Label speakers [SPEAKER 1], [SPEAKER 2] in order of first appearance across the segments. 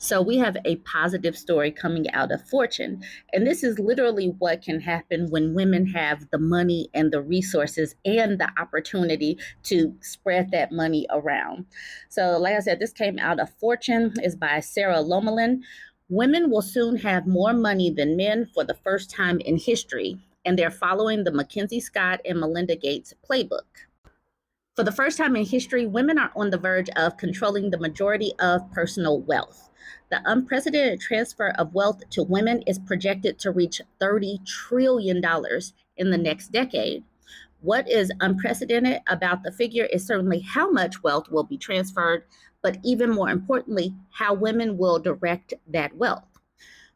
[SPEAKER 1] So we have a positive story coming out of Fortune. And this is literally what can happen when women have the money and the resources and the opportunity to spread that money around. So, like I said, this came out of Fortune, is by Sarah Lomelin. Women will soon have more money than men for the first time in history, and they're following the Mackenzie Scott and Melinda Gates playbook. For the first time in history, women are on the verge of controlling the majority of personal wealth. The unprecedented transfer of wealth to women is projected to reach $30 trillion in the next decade. What is unprecedented about the figure is certainly how much wealth will be transferred, but even more importantly, how women will direct that wealth.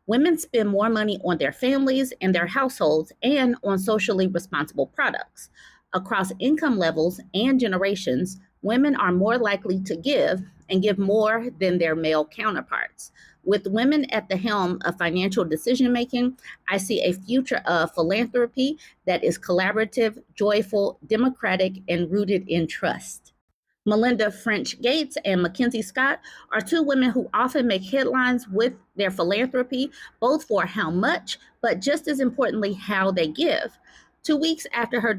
[SPEAKER 1] Women spend more money on their families and their households and on socially responsible products. Across income levels and generations, women are more likely to give and give more than their male counterparts. With women at the helm of financial decision making, I see a future of philanthropy that is collaborative, joyful, democratic, and rooted in trust. Melinda French Gates and Mackenzie Scott are two women who often make headlines with their philanthropy, both for how much, but just as importantly, how they give. 2 weeks after her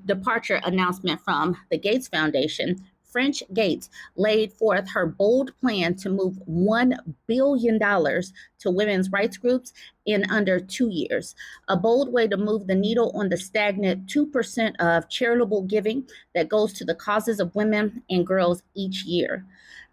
[SPEAKER 1] departure announcement from the Gates Foundation, French Gates laid forth her bold plan to move $1 billion to women's rights groups in under 2 years, a bold way to move the needle on the stagnant 2% of charitable giving that goes to the causes of women and girls each year.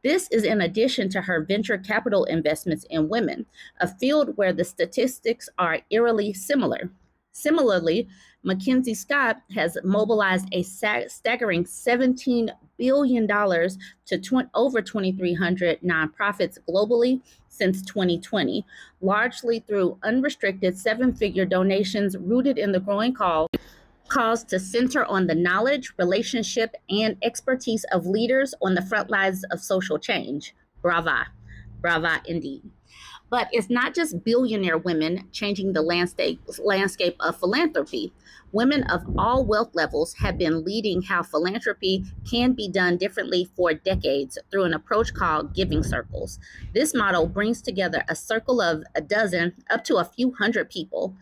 [SPEAKER 1] This is in addition to her venture capital investments in women, a field where the statistics are eerily similar. Similarly, Mackenzie Scott has mobilized a staggering $17 billion to over 2,300 nonprofits globally since 2020, largely through unrestricted seven-figure donations rooted in the growing calls to center on the knowledge, relationship, and expertise of leaders on the front lines of social change. Brava. Brava indeed. But it's not just billionaire women changing the landscape of philanthropy. Women of all wealth levels have been leading how philanthropy can be done differently for decades through an approach called giving circles. This model brings together a circle of a dozen up to a few hundred people.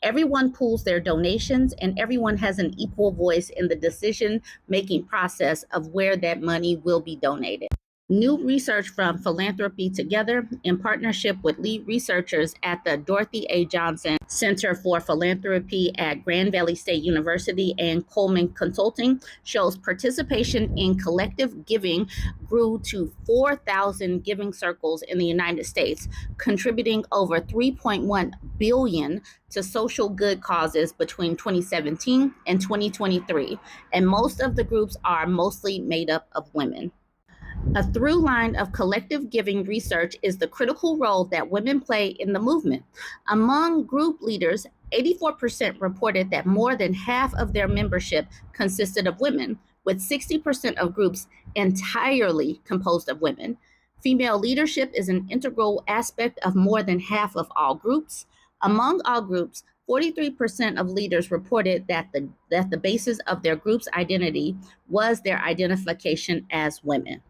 [SPEAKER 1] Everyone pools their donations and everyone has an equal voice in the decision making process of where that money will be donated. New research from Philanthropy Together, in partnership with lead researchers at the Dorothy A. Johnson Center for Philanthropy at Grand Valley State University and Coleman Consulting, shows participation in collective giving grew to 4,000 giving circles in the United States, contributing over $3.1 billion to social good causes between 2017 and 2023. And most of the groups are mostly made up of women. A through line of collective giving research is the critical role that women play in the movement. Among group leaders, 84% reported that more than half of their membership consisted of women, with 60% of groups entirely composed of women. Female leadership is an integral aspect of more than half of all groups. Among all groups, 43% of leaders reported that the basis of their group's identity was their identification as women.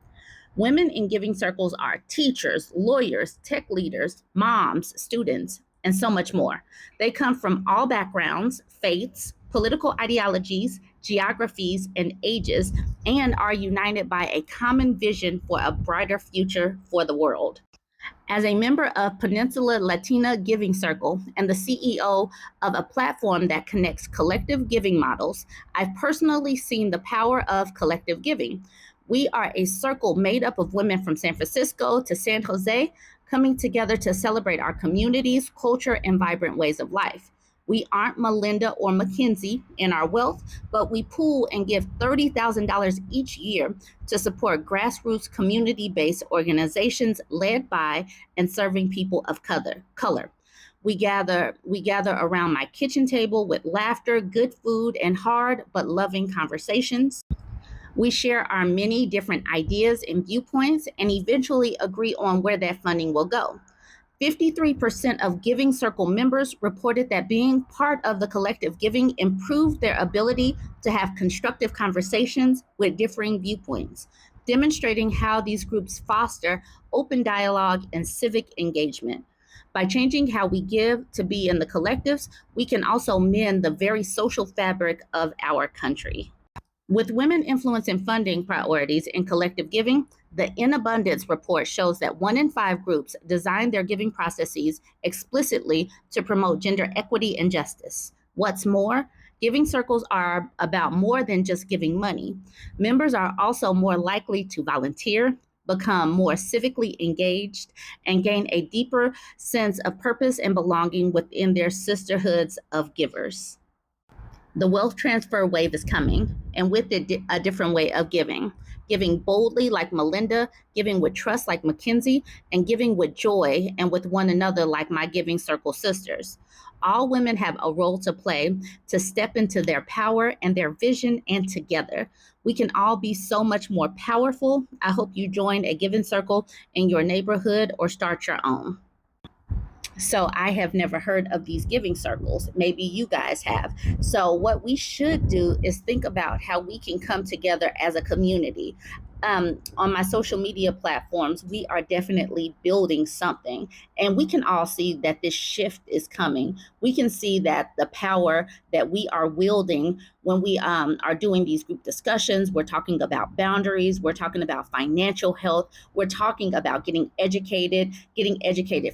[SPEAKER 1] Women in giving circles are teachers, lawyers, tech leaders, moms, students, and so much more. They come from all backgrounds, faiths, political ideologies, geographies, and ages, and are united by a common vision for a brighter future for the world. As a member of Peninsula Latina Giving Circle and the CEO of a platform that connects collective giving models, I've personally seen the power of collective giving. We are a circle made up of women from San Francisco to San Jose, coming together to celebrate our communities, culture, and vibrant ways of life. We aren't Melinda or Mackenzie in our wealth, but we pool and give $30,000 each year to support grassroots community-based organizations led by and serving people of color. We gather around my kitchen table with laughter, good food, and hard but loving conversations. We share our many different ideas and viewpoints and eventually agree on where that funding will go. 53% of Giving Circle members reported that being part of the collective giving improved their ability to have constructive conversations with differing viewpoints. demonstrating how these groups foster open dialogue and civic engagement. By changing how we give to be in the collectives, we can also mend the very social fabric of our country. With women influencing funding priorities in collective giving, the In Abundance report shows that 1 in 5 groups design their giving processes explicitly to promote gender equity and justice. What's more, giving circles are about more than just giving money. Members are also more likely to volunteer, become more civically engaged, and gain a deeper sense of purpose and belonging within their sisterhoods of givers. The wealth transfer wave is coming, and with it, a different way of giving. Giving boldly, like Melinda, giving with trust, like Mackenzie, and giving with joy and with one another, like my Giving Circle sisters. All women have a role to play to step into their power and their vision, and together we can all be so much more powerful. I hope you join a Giving Circle in your neighborhood or start your own. So I have never heard of these giving circles. Maybe you guys have. So what we should do is think about how we can come together as a community. On my social media platforms, we are definitely building something, and we can all see that this shift is coming. We can see that the power that we are wielding when we are doing these group discussions, we're talking about boundaries, we're talking about financial health, we're talking about getting educated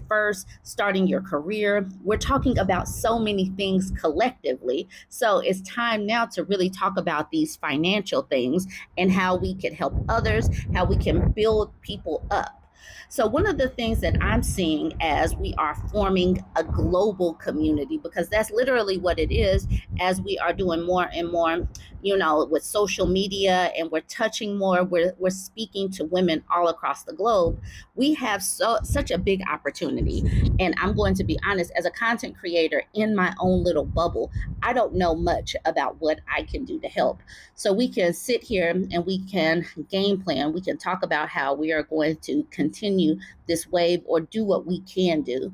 [SPEAKER 1] first, starting your career. We're talking about so many things collectively. So it's time now to really talk about these financial things and how we can help others, how we can build people up. So, one of the things that I'm seeing as we are forming a global community, because that's literally what it is, as we are doing more and more, with social media, and we're touching more, we're speaking to women all across the globe. We have such a big opportunity. And I'm going to be honest, as a content creator in my own little bubble, I don't know much about what I can do to help. So we can sit here and we can game plan. We can talk about how we are going to continue this wave or do what we can do.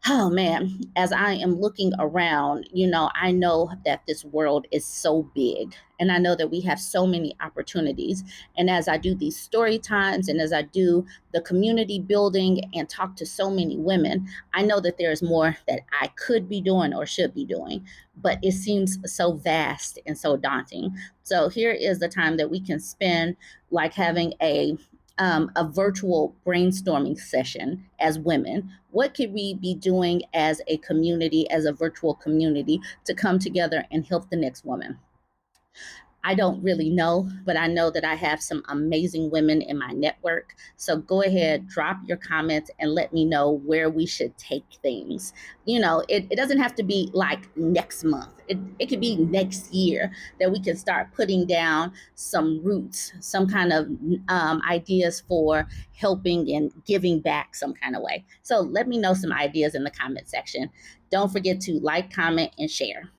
[SPEAKER 1] Oh man, as I am looking around, I know that this world is so big, and I know that we have so many opportunities. And as I do these story times and as I do the community building and talk to so many women, I know that there's more that I could be doing or should be doing, but it seems so vast and so daunting. So here is the time that we can spend, like having a virtual brainstorming session as women. What could we be doing as a community, as a virtual community, to come together and help the next woman? I don't really know, but I know that I have some amazing women in my network. So go ahead, drop your comments and let me know where we should take things. It doesn't have to be like next month. It could be next year that we can start putting down some roots, some kind of ideas for helping and giving back some kind of way. So let me know some ideas in the comment section. Don't forget to like, comment, and share.